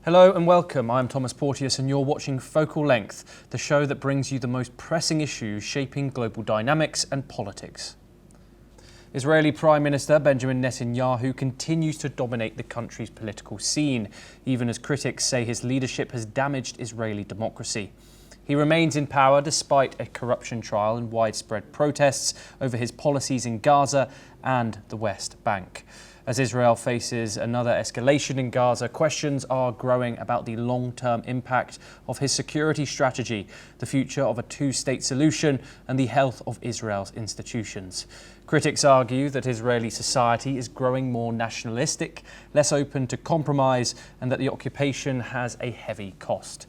Hello and welcome. I'm Thomas Porteus and you're watching Focal Length, the show that brings you the most pressing issues shaping global dynamics and politics. Israeli Prime Minister Benjamin Netanyahu continues to dominate the country's political scene, even as critics say his leadership has damaged Israeli democracy. He remains in power despite a corruption trial and widespread protests over his policies in Gaza and the West Bank. As Israel faces another escalation in Gaza, questions are growing about the long-term impact of his security strategy, the future of a two-state solution, and the health of Israel's institutions. Critics argue that Israeli society is growing more nationalistic, less open to compromise, and that the occupation has a heavy cost.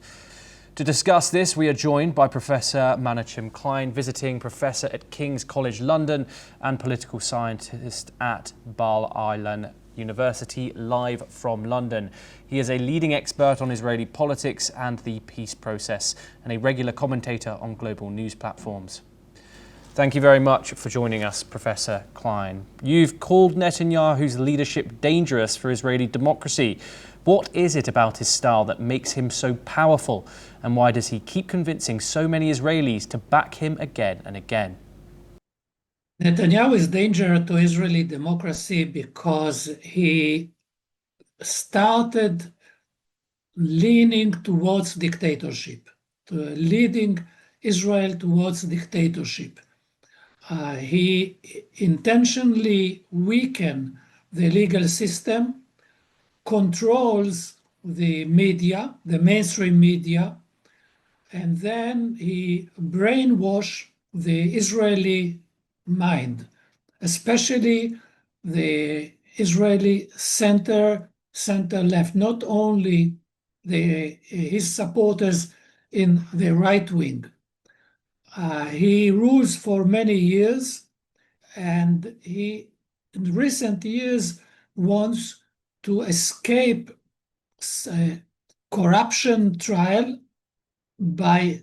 To discuss this, we are joined by Professor Menachem Klein, visiting professor at King's College London and political scientist at Bar Ilan University, live from London. He is a leading expert on Israeli politics and the peace process and a regular commentator on global news platforms. Thank you very much for joining us, Professor Klein. You've called Netanyahu's leadership dangerous for Israeli democracy. What is it about his style that makes him so powerful, and why does he keep convincing so many Israelis to back him again and again? Netanyahu is dangerous to Israeli democracy because he started leaning towards dictatorship, leading Israel towards dictatorship. He intentionally weakened the legal system, controls the media, the mainstream media, and then he brainwashed the Israeli mind, especially the Israeli center-left, not only his supporters in the right wing. He rules for many years, and he, in recent years, wants to escape corruption trial by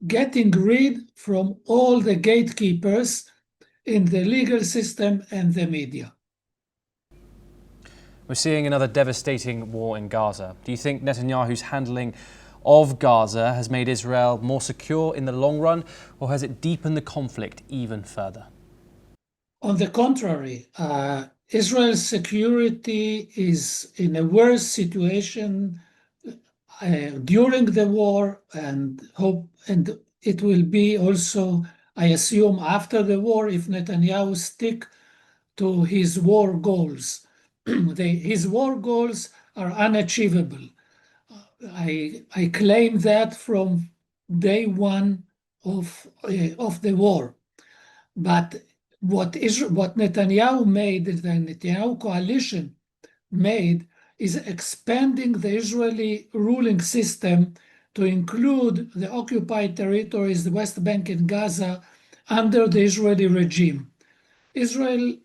getting rid from all the gatekeepers in the legal system and the media. We're seeing another devastating war in Gaza. Do you think Netanyahu's handling of Gaza has made Israel more secure in the long run, or has it deepened the conflict even further? On the contrary, Israel's security is in a worse situation during the war, and it will be also, I assume, after the war, if Netanyahu stick to his war goals. His war goals are unachievable. I claim that from day one of the war. But what Netanyahu made, the Netanyahu coalition made, is expanding the Israeli ruling system to include the occupied territories, the West Bank and Gaza, under the Israeli regime. Israel,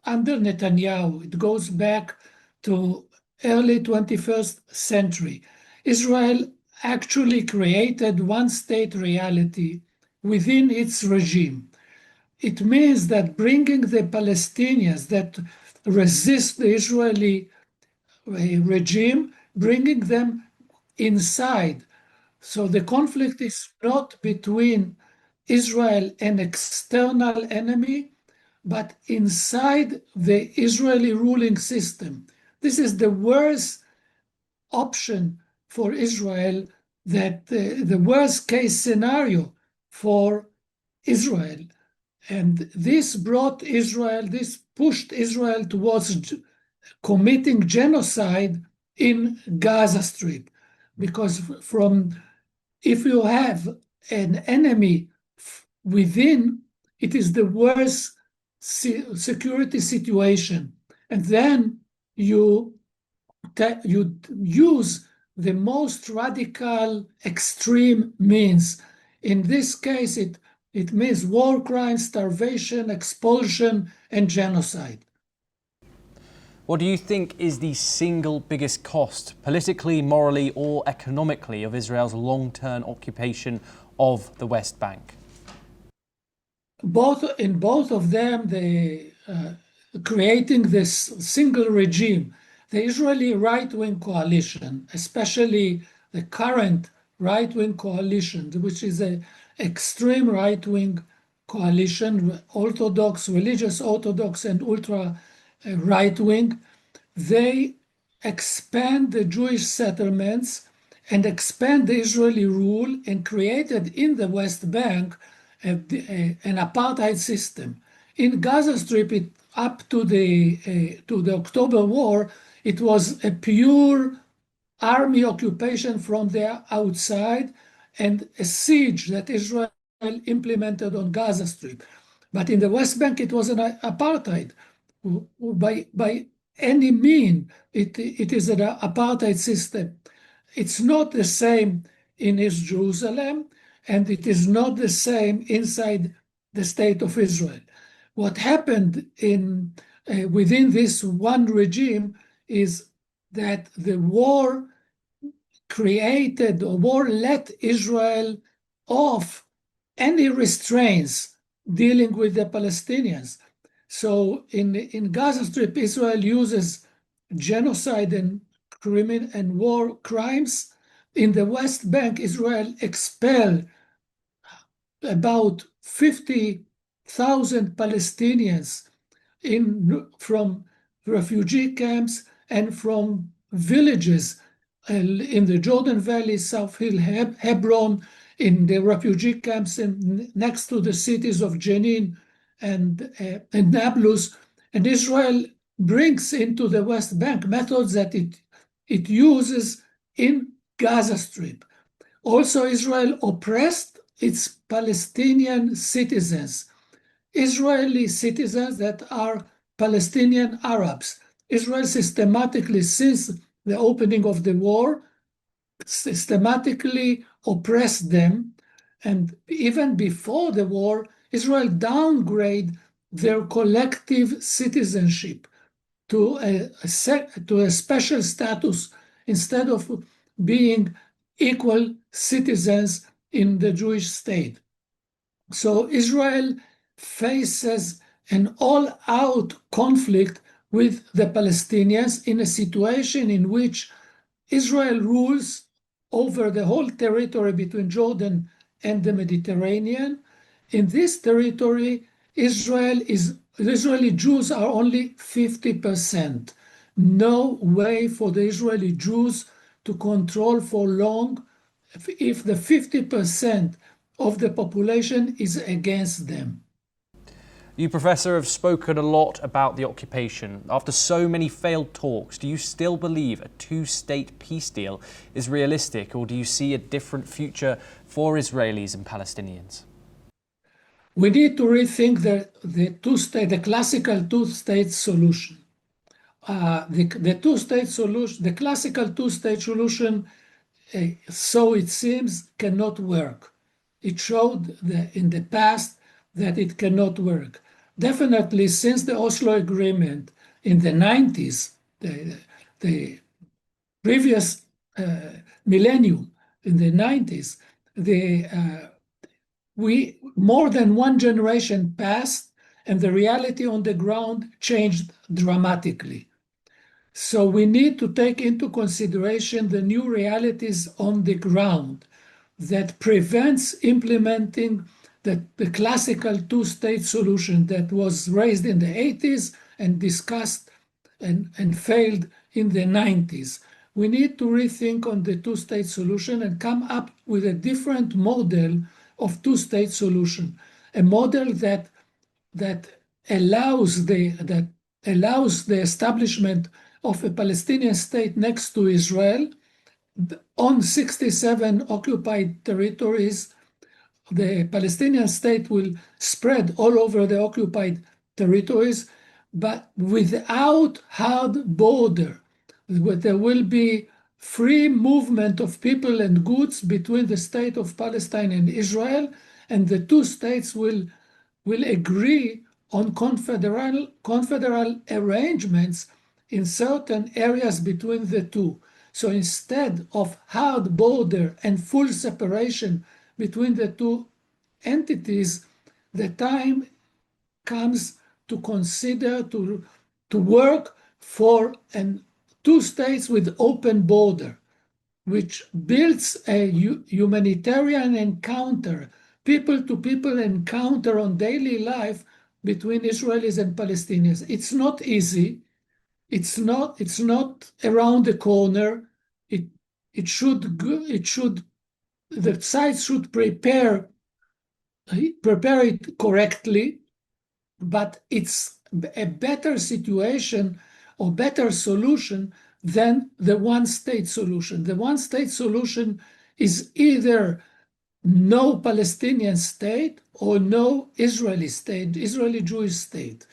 under Netanyahu, it goes back to early 21st century. Israel actually created one-state reality within its regime. It means that bringing the Palestinians that resist the Israeli regime, bringing them inside. So the conflict is not between Israel and external enemy, but inside the Israeli ruling system. This is the worst option for Israel, that the worst case scenario for Israel. And this pushed Israel towards committing genocide in Gaza Strip. Because if you have an enemy within, it is the worst security situation. And then you use the most radical, extreme means. In this case, it means war crimes, starvation, expulsion, and genocide. What do you think is the single biggest cost, politically, morally, or economically, of Israel's long-term occupation of the West Bank? In both of them, creating this single regime the Israeli right-wing coalition, especially the current right-wing coalition, which is an extreme right-wing coalition, Orthodox, religious Orthodox, and ultra right-wing, they expand the Jewish settlements and expand the Israeli rule and created in the West Bank an apartheid system. In Gaza Strip, up to the October War, it was a pure army occupation from the outside and a siege that Israel implemented on Gaza Strip. But in the West Bank, it was an apartheid. By any mean, it is an apartheid system. It's not the same in East Jerusalem, and it is not the same inside the state of Israel. What happened within this one regime is that the war let Israel off any restraints dealing with the Palestinians. So in Gaza Strip, Israel uses genocide and war crimes. In the West Bank, Israel expelled about 50,000 Palestinians from refugee camps and from villages in the Jordan Valley, South Hill, Hebron, in the refugee camps next to the cities of Jenin and Nablus. And Israel brings into the West Bank methods that it uses in Gaza Strip. Also, Israel oppressed its Palestinian citizens, Israeli citizens that are Palestinian Arabs. Israel systematically, since the opening of the war, systematically oppressed them. And even before the war, Israel downgraded their collective citizenship to a special status instead of being equal citizens in the Jewish state. So Israel faces an all-out conflict with the Palestinians in a situation in which Israel rules over the whole territory between Jordan and the Mediterranean. In this territory, Israeli Jews are only 50%. No way for the Israeli Jews to control for long if the 50% of the population is against them. You, Professor, have spoken a lot about the occupation. After so many failed talks, do you still believe a two-state peace deal is realistic, or do you see a different future for Israelis and Palestinians? We need to rethink the classical two-state solution. The classical two-state solution, so it seems, cannot work. It showed in the past that it cannot work. Definitely, since the Oslo Agreement in the 90s, the previous millennium, in the 90s, more than one generation passed, and the reality on the ground changed dramatically. So we need to take into consideration the new realities on the ground that prevents implementing the classical two-state solution that was raised in the 80s and discussed and failed in the 90s. We need to rethink on the two-state solution and come up with a different model of two-state solution, a model that allows the establishment of a Palestinian state next to Israel on 67 occupied territories. The Palestinian state will spread all over the occupied territories, but without hard border. There will be free movement of people and goods between the state of Palestine and Israel, and the two states will agree on confederal arrangements in certain areas between the two. So instead of hard border and full separation between the two entities, the time comes to consider to work for a two states with open border, which builds a humanitarian encounter, people-to-people encounter on daily life between Israelis and Palestinians. It's not easy. It's not around the corner. The sides should prepare it correctly, but it's a better situation or better solution than the one-state solution. The one-state solution is either no Palestinian state or no Israeli state, Israeli Jewish state.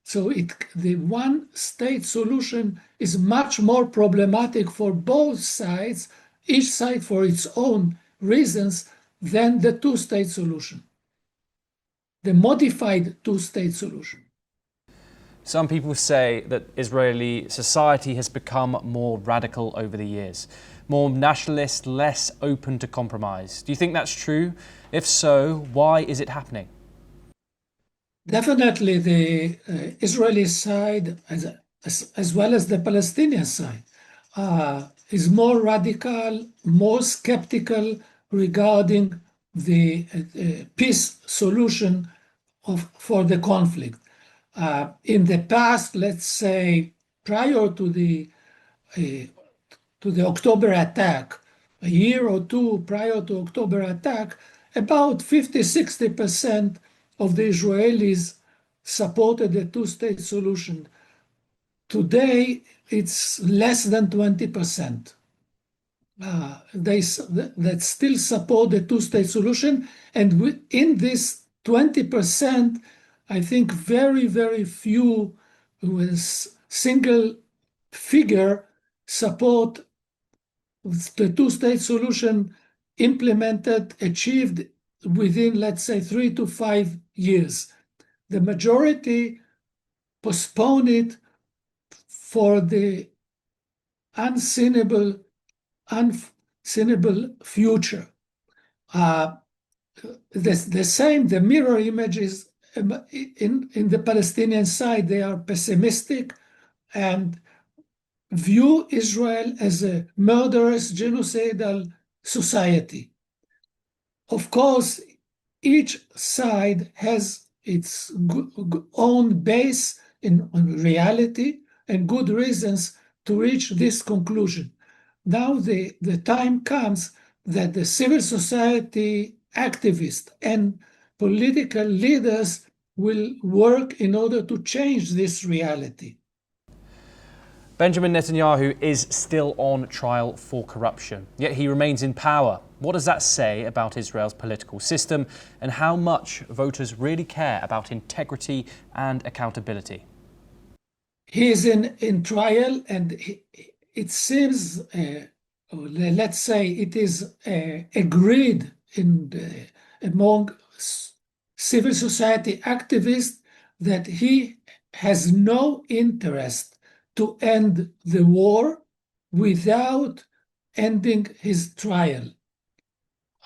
So the one-state solution is much more problematic for both sides, each side for its own reasons, than the two-state solution, the modified two-state solution. Some people say that Israeli society has become more radical over the years, more nationalist, less open to compromise. Do you think that's true? If so, why is it happening? Definitely the Israeli side, as well as the Palestinian side, is more radical, more skeptical regarding the peace solution for the conflict. In the past, let's say prior to the October attack, a year or two prior to October attack, about 50-60% of the Israelis supported the two-state solution. Today, it's less than 20%. That still support the two-state solution, and within this 20%, I think very, very few with single figure support the two-state solution implemented, achieved within, let's say, 3 to 5 years. The majority postpone it for the unseeable future. The mirror image is in the Palestinian side. They are pessimistic and view Israel as a murderous, genocidal society. Of course, each side has its own base in reality and good reasons to reach this conclusion. Now the time comes that the civil society activists and political leaders will work in order to change this reality. Benjamin Netanyahu is still on trial for corruption, yet he remains in power. What does that say about Israel's political system and how much voters really care about integrity and accountability? He is in trial, and it seems, let's say, it is agreed among civil society activists that he has no interest to end the war without ending his trial.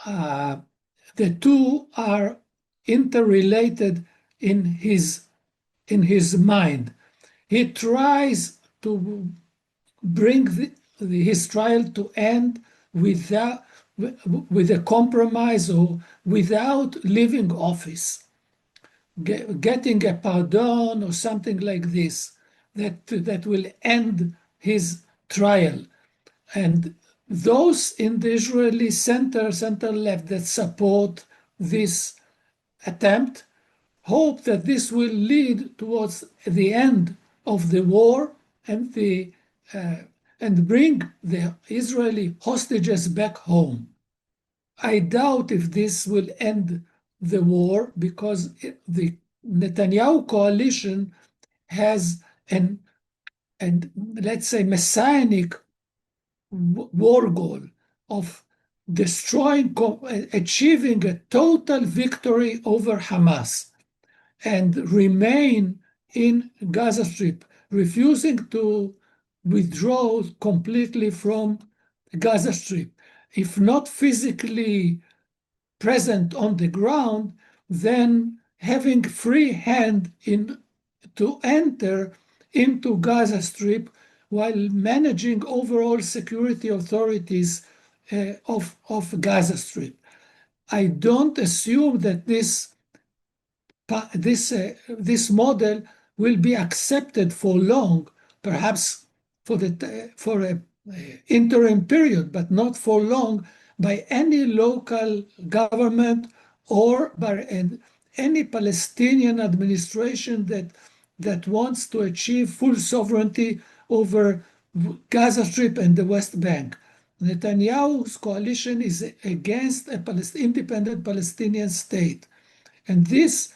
The two are interrelated in his mind. He tries to bring his trial to end with a compromise or without leaving office, getting a pardon or something like this that will end his trial. And those in the Israeli center-left that support this attempt hope that this will lead towards the end of the war and bring the Israeli hostages back home. I doubt if this will end the war, because the Netanyahu coalition has an let's say messianic war goal of achieving a total victory over Hamas and remain in Gaza Strip, refusing to withdraw completely from Gaza Strip. If not physically present on the ground, then having free hand to enter into Gaza Strip while managing overall security authorities of Gaza Strip. I don't assume that this model will be accepted for long, perhaps for a interim period, but not for long by any local government or by any Palestinian administration that wants to achieve full sovereignty over Gaza Strip and the West Bank. Netanyahu's coalition is against an independent Palestinian state. And this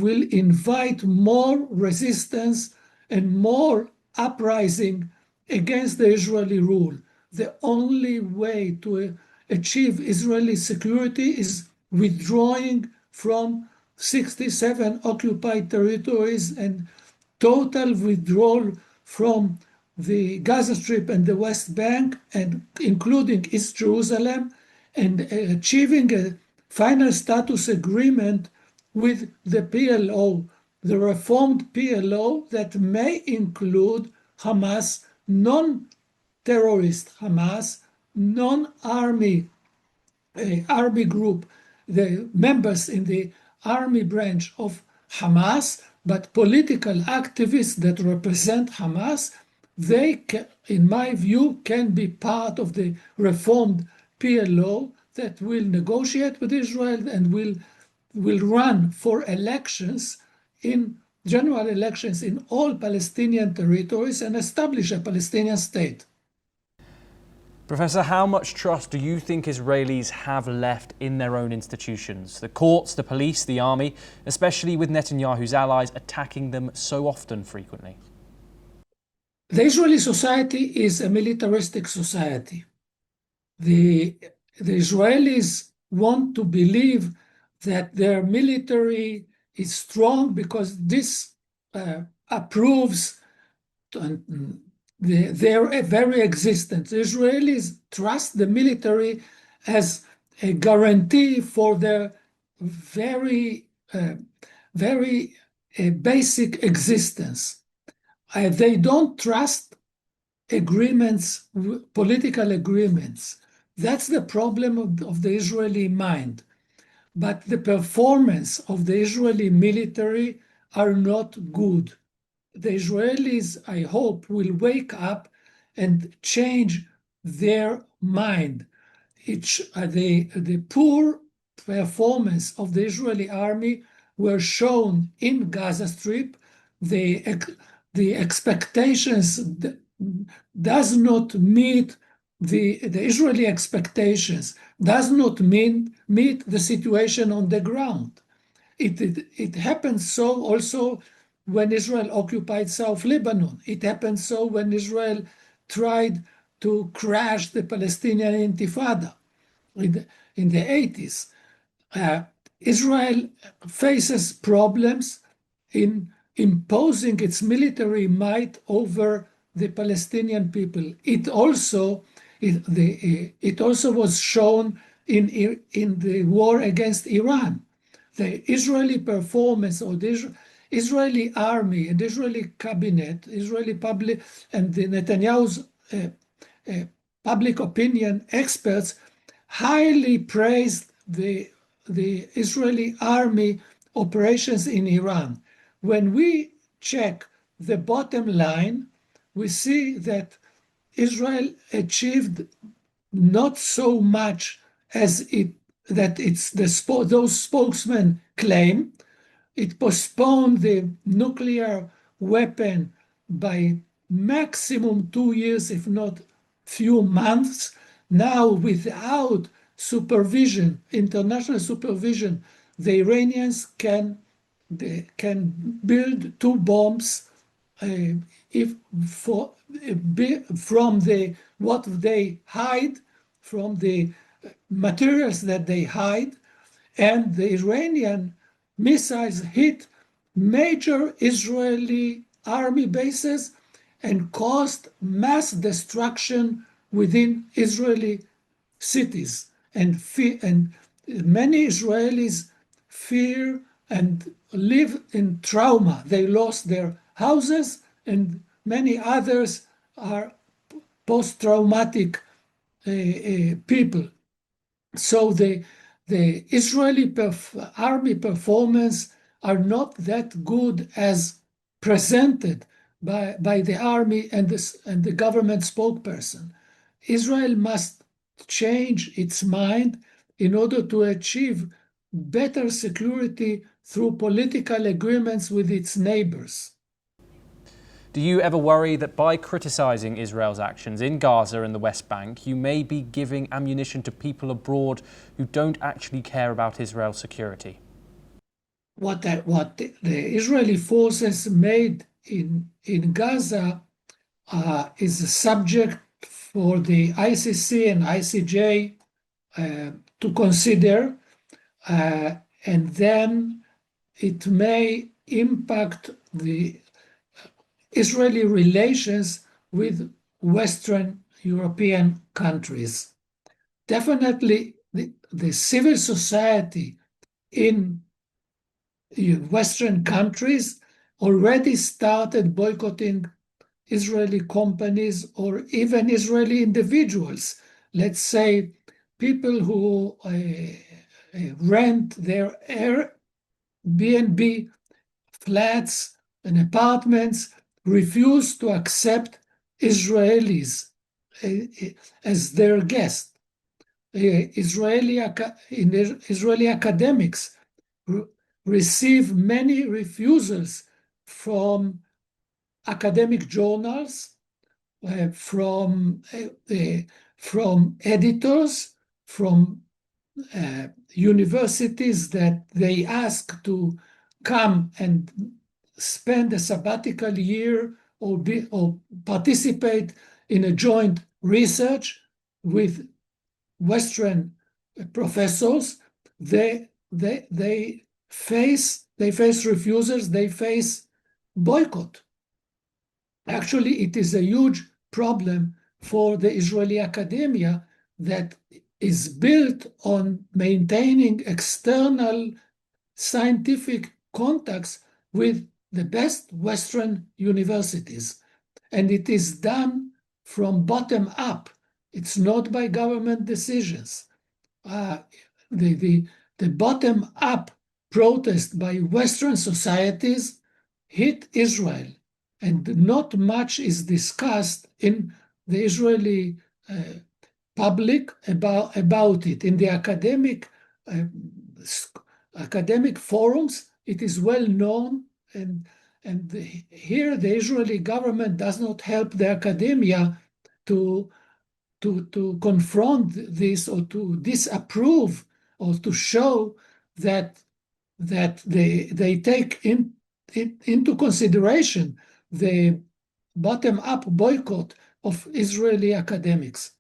will invite more resistance and more uprising against the Israeli rule. The only way to achieve Israeli security is withdrawing from 67 occupied territories and total withdrawal from the Gaza Strip and the West Bank, and including East Jerusalem, and achieving a final status agreement with the PLO, the reformed PLO that may include Hamas, non-terrorist Hamas, non-army army group, the members in the army branch of Hamas, but political activists that represent Hamas. They, in my view, can be part of the reformed PLO that will negotiate with Israel and will run for elections, in general elections in all Palestinian territories, and establish a Palestinian state. Professor, how much trust do you think Israelis have left in their own institutions? The courts, the police, the army, especially with Netanyahu's allies attacking them so often, frequently? The Israeli society is a militaristic society. The Israelis want to believe that their military is strong because this approves their very existence. The Israelis trust the military as a guarantee for their very basic existence. They don't trust agreements, political agreements. That's the problem of the Israeli mind. But the performance of the Israeli military are not good. The Israelis, I hope, will wake up and change their mind. The poor performance of the Israeli army were shown in Gaza Strip. The expectations does not meet the Israeli expectations, does not meet the situation on the ground. It happened so also when Israel occupied South Lebanon. It happened so when Israel tried to crash the Palestinian Intifada in the 80s. Israel faces problems in imposing its military might over the Palestinian people. It also was shown in the war against Iran. The Israeli performance, or the Israeli army and the Israeli cabinet, Israeli public, and the Netanyahu's public opinion experts highly praised the Israeli army operations in Iran. When we check the bottom line, we see that Israel achieved not so much as those spokesmen claim. It postponed the nuclear weapon by maximum 2 years, if not few months. Now, without supervision, international supervision, the Iranians can build 2 bombs from what they hide, from the materials that they hide, and the Iranian missiles hit major Israeli army bases and caused mass destruction within Israeli cities. And many Israelis fear and live in trauma. They lost their houses and many others are post-traumatic people. So the Israeli army performance are not that good as presented by the army and the government spokesperson. Israel must change its mind in order to achieve better security through political agreements with its neighbors. Do you ever worry that by criticising Israel's actions in Gaza and the West Bank, you may be giving ammunition to people abroad who don't actually care about Israel's security? What the Israeli forces made in Gaza is a subject for the ICC and ICJ to consider, and then it may impact the Israeli relations with Western European countries. Definitely, the civil society in Western countries already started boycotting Israeli companies or even Israeli individuals. Let's say people who rent their Airbnb flats and apartments refuse to accept Israelis as their guests. Israeli academics receive many refusals from academic journals, from editors, from universities that they ask to come and spend a sabbatical year or participate in a joint research with Western professors. They face refusals, they face boycott. Actually, it is a huge problem for the Israeli academia that is built on maintaining external scientific contacts with the best Western universities. And it is done from bottom up. It's not by government decisions. The bottom up protest by Western societies hit Israel, and not much is discussed in the Israeli public about it. In the academic forums, it is well known, and here the Israeli government does not help the academia to confront this or to disapprove or to show that they take into consideration the bottom-up boycott of Israeli academics.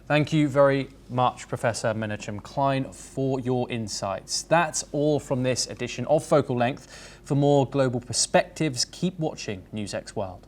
Thank you very much, Professor Menachem Klein, for your insights. That's all from this edition of Focal Length. For more global perspectives, keep watching NewsX World.